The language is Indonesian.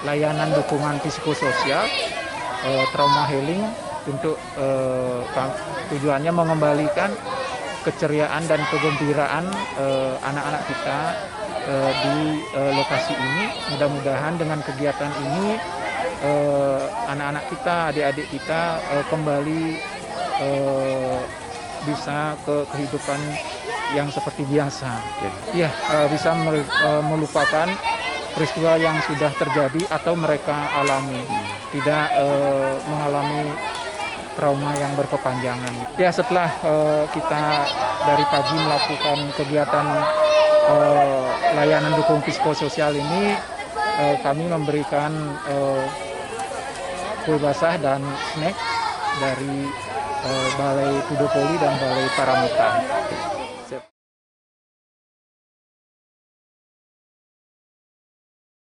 Layanan dukungan psikososial, trauma healing untuk tujuannya mengembalikan keceriaan dan kegembiraan anak-anak kita di lokasi ini. Mudah-mudahan dengan kegiatan ini anak-anak kita, adik-adik kita kembali bisa ke kehidupan yang seperti biasa. Ya, bisa melupakan peristiwa yang sudah terjadi atau mereka alami, tidak mengalami trauma yang berkepanjangan. Ya, setelah kita dari pagi melakukan kegiatan layanan dukung psikososial ini, kami memberikan kue basah dan snack dari Balai Tudopoli dan Balai Paramita.